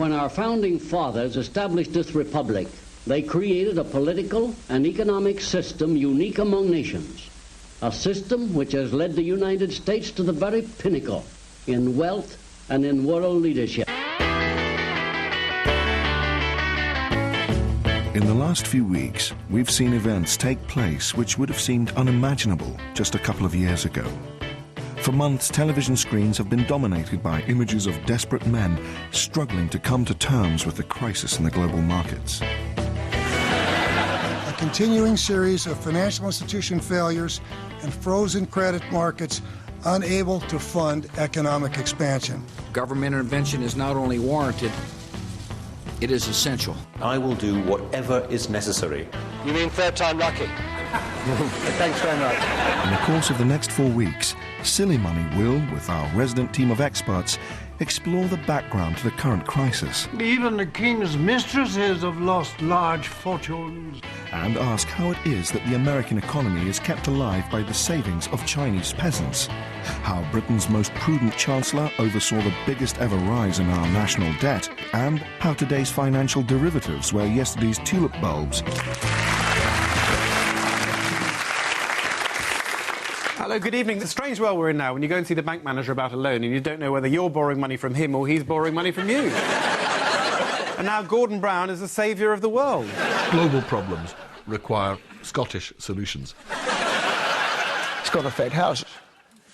When our founding fathers established this republic, they created a political and economic system unique among nations, a system which has led the United States to the very pinnacle in wealth and in world leadership. In the last few weeks, we've seen events take place which would have seemed unimaginable just a couple of years ago. For months, television screens have been dominated by images of desperate men struggling to come to terms with the crisis in the global markets. A continuing series of financial institution failures and frozen credit markets unable to fund economic expansion. Government intervention is not only warranted, it is essential. I will do whatever is necessary. You mean third time lucky? Thanks very much. In the course of the next 4 weeks, Silly Money will, with our resident team of experts, explore the background to the current crisis. Even the king's mistresses have lost large fortunes. And ask how it is that the American economy is kept alive by the savings of Chinese peasants. How Britain's most prudent chancellor oversaw the biggest ever rise in our national debt. And how today's financial derivatives were yesterday's tulip bulbs. Hello, good evening. It's a strange world we're in now when you go and see the bank manager about a loan and you don't know whether you're borrowing money from him or he's borrowing money from you. And now Gordon Brown is the saviour of the world. Global problems require Scottish solutions. It's going to affect houses.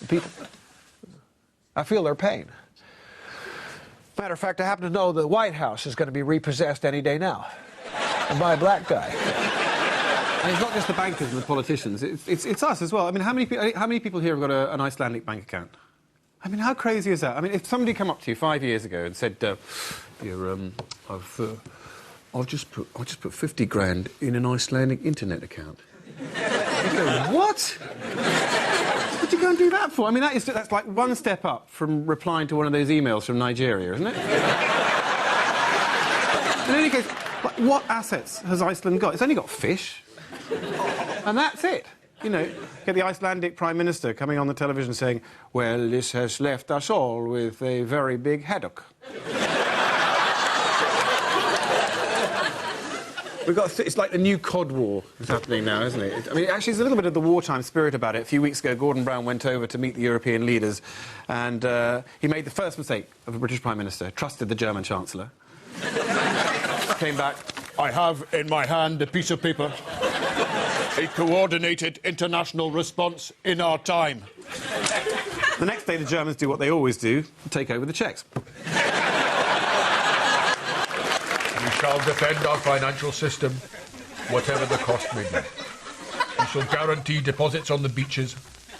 The people. I feel their pain. Matter of fact, I happen to know the White House is going to be repossessed any day now. And by a black guy. And it's not just the bankers and the politicians, it's us as well. I mean, how many people here have got an Icelandic bank account? I mean, how crazy is that? I mean, if somebody came up to you 5 years ago and said, I've just put 50 grand in an Icelandic internet account. You go, what? What do you go and do that for? I mean, that's like one step up from replying to one of those emails from Nigeria, isn't it? In any case, like, what assets has Iceland got? It's only got fish. And that's it. You know, get the Icelandic Prime Minister coming on the television saying, well, this has left us all with a very big headache. It's like the new Cod War is happening now, isn't it? I mean, actually, there's a little bit of the wartime spirit about it. A few weeks ago, Gordon Brown went over to meet the European leaders and he made the first mistake of a British Prime Minister, trusted the German Chancellor. Came back, I have in my hand a piece of paper. A coordinated international response in our time. The next day, the Germans do what they always do, take over the Czechs. We shall defend our financial system, whatever the cost may be. We shall guarantee deposits on the beaches.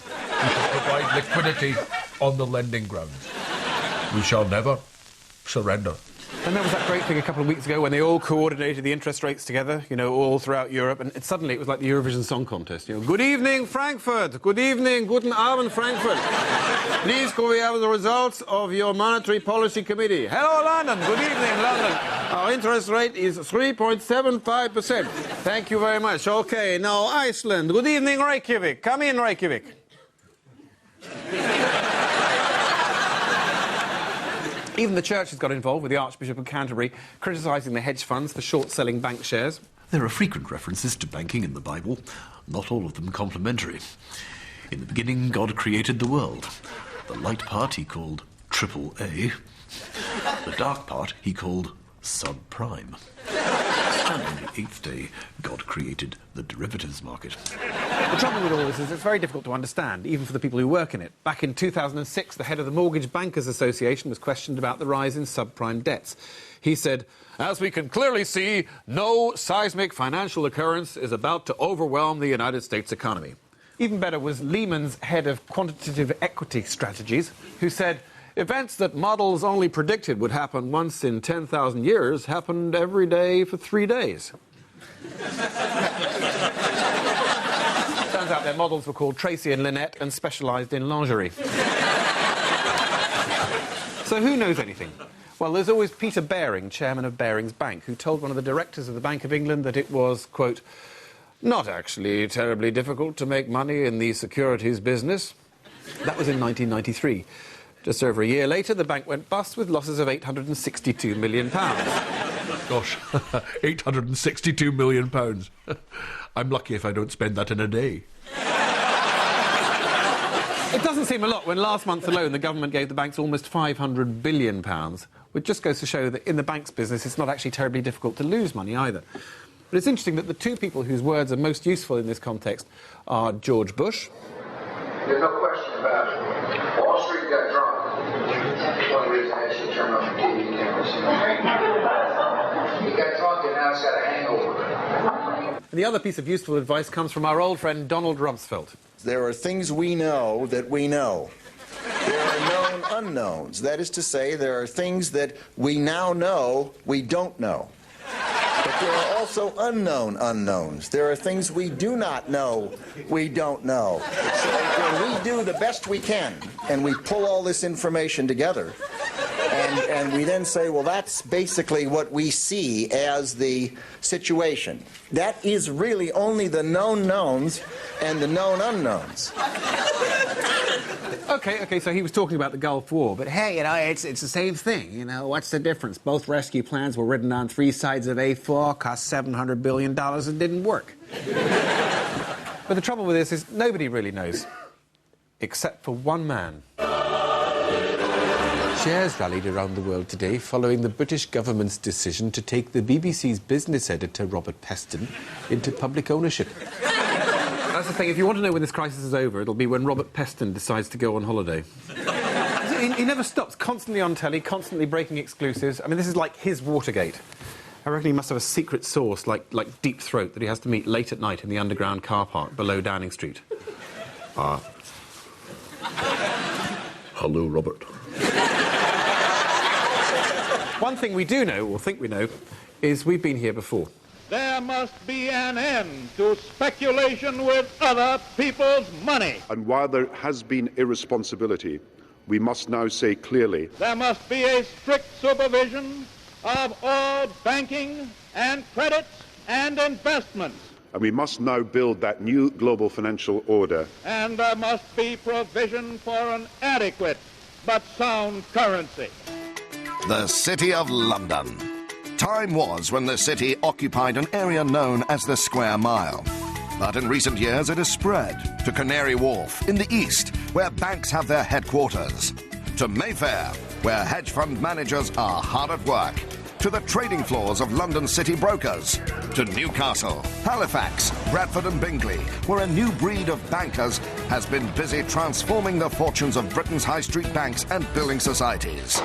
We shall provide liquidity on the lending grounds. We shall never surrender. And there was that great thing a couple of weeks ago when they all coordinated the interest rates together, you know, all throughout Europe, and suddenly it was like the Eurovision Song Contest. You know, good evening, Frankfurt. Good evening, guten Abend, Frankfurt. Please, could we have the results of your Monetary Policy Committee? Hello, London. Good evening, London. Our interest rate is 3.75%. Thank you very much. OK, now Iceland. Good evening, Reykjavik. Come in, Reykjavik. Even the church has got involved with the Archbishop of Canterbury criticising the hedge funds for short-selling bank shares. There are frequent references to banking in the Bible, not all of them complimentary. In the beginning, God created the world. The light part he called triple A. The dark part he called subprime. And on the eighth day, God created the derivatives market. The trouble with all this is it's very difficult to understand, even for the people who work in it. Back in 2006, the head of the Mortgage Bankers Association was questioned about the rise in subprime debts. He said, as we can clearly see, no seismic financial occurrence is about to overwhelm the United States economy. Even better was Lehman's head of quantitative equity strategies, who said, events that models only predicted would happen once in 10,000 years happened every day for 3 days. Turns out their models were called Tracy and Lynette and specialised in lingerie. So who knows anything? Well, there's always Peter Baring, chairman of Baring's Bank, who told one of the directors of the Bank of England that it was, quote, not actually terribly difficult to make money in the securities business. That was in 1993. Just over a year later, the bank went bust with losses of £862 million. Gosh, £862 million. I'm lucky if I don't spend that in a day. It doesn't seem a lot when last month alone the government gave the banks almost £500 billion, which just goes to show that in the bank's business it's not actually terribly difficult to lose money either. But it's interesting that the two people whose words are most useful in this context are George Bush. There's no question about it. Wall Street got drunk. One reason I actually turned on the TV cameras. He got drunk and now he's got a hangover. And the other piece of useful advice comes from our old friend Donald Rumsfeld. There are things we know that we know. There are known unknowns. That is to say, there are things that we now know we don't know. But there are also unknown unknowns. There are things we do not know we don't know. So when we do the best we can, and we pull all this information together, and we then say, well, that's basically what we see as the situation. That is really only the known knowns and the known unknowns. OK, so he was talking about the Gulf War, but hey, you know, it's the same thing, you know, what's the difference? Both rescue plans were written on 3 sides of A4, cost $700 billion and didn't work. But the trouble with this is nobody really knows, except for one man. Shares rallied around the world today following the British government's decision to take the BBC's business editor, Robert Peston, into public ownership. That's the thing, if you want to know when this crisis is over, it'll be when Robert Peston decides to go on holiday. He never stops, constantly on telly, constantly breaking exclusives. I mean, this is like his Watergate. I reckon he must have a secret source, like Deep Throat, that he has to meet late at night in the underground car park below Downing Street. Hello, Robert. One thing we do know, or think we know, is we've been here before. There must be an end to speculation with other people's money. And while there has been irresponsibility, we must now say clearly, there must be a strict supervision of all banking and credits and investments. and we must now build that new global financial order. And there must be provision for an adequate but sound currency. The City of London. Time was when the city occupied an area known as the Square Mile. But in recent years it has spread to Canary Wharf in the east, where banks have their headquarters, to Mayfair, where hedge fund managers are hard at work, to the trading floors of London city brokers, to Newcastle, Halifax, Bradford and Bingley, where a new breed of bankers has been busy transforming the fortunes of Britain's high street banks and building societies.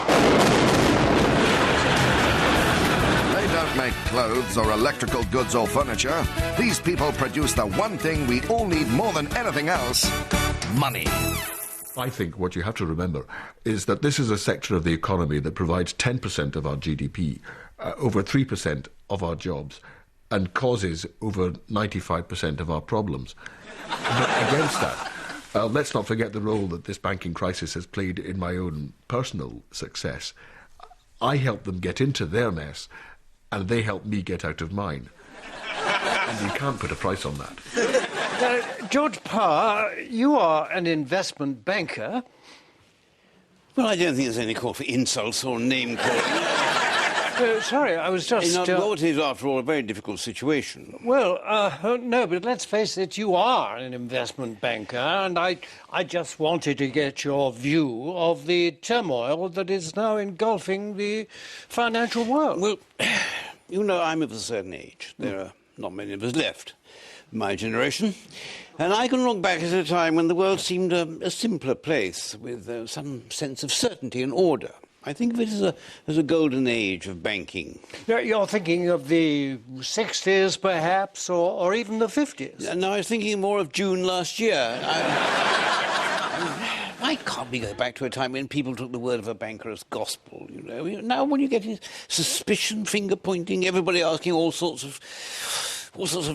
They don't make clothes or electrical goods or furniture. These people produce the one thing we all need more than anything else: money. I think what you have to remember is that this is a sector of the economy that provides 10% of our GDP, over 3% of our jobs, and causes over 95% of our problems. But against that, let's not forget the role that this banking crisis has played in my own personal success. I helped them get into their mess, and they helped me get out of mine. And you can't put a price on that. George Parr, you are an investment banker. Well, I don't think there's any call for insults or name-calling. Sorry, I was just... What is, after all, a very difficult situation. Well, no, but let's face it, you are an investment banker, and I just wanted to get your view of the turmoil that is now engulfing the financial world. Well, you know, I'm of a certain age. There are not many of us left, my generation. And I can look back at a time when the world seemed a simpler place, with some sense of certainty and order. I think of it as a golden age of banking. You're thinking of the 60s, perhaps, or even the 50s? No, I was thinking more of June last year. Why can't we go back to a time when people took the word of a banker as gospel, you know? Now when you get suspicion, finger-pointing, everybody asking all sorts of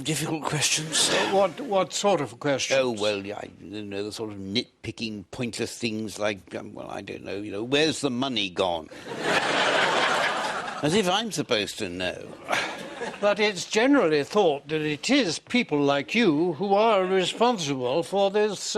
difficult questions. What sort of questions? Oh, well, I don't know, the sort of nitpicking, pointless things like, well, I don't know, you know, where's the money gone? As if I'm supposed to know. But it's generally thought that it is people like you who are responsible for this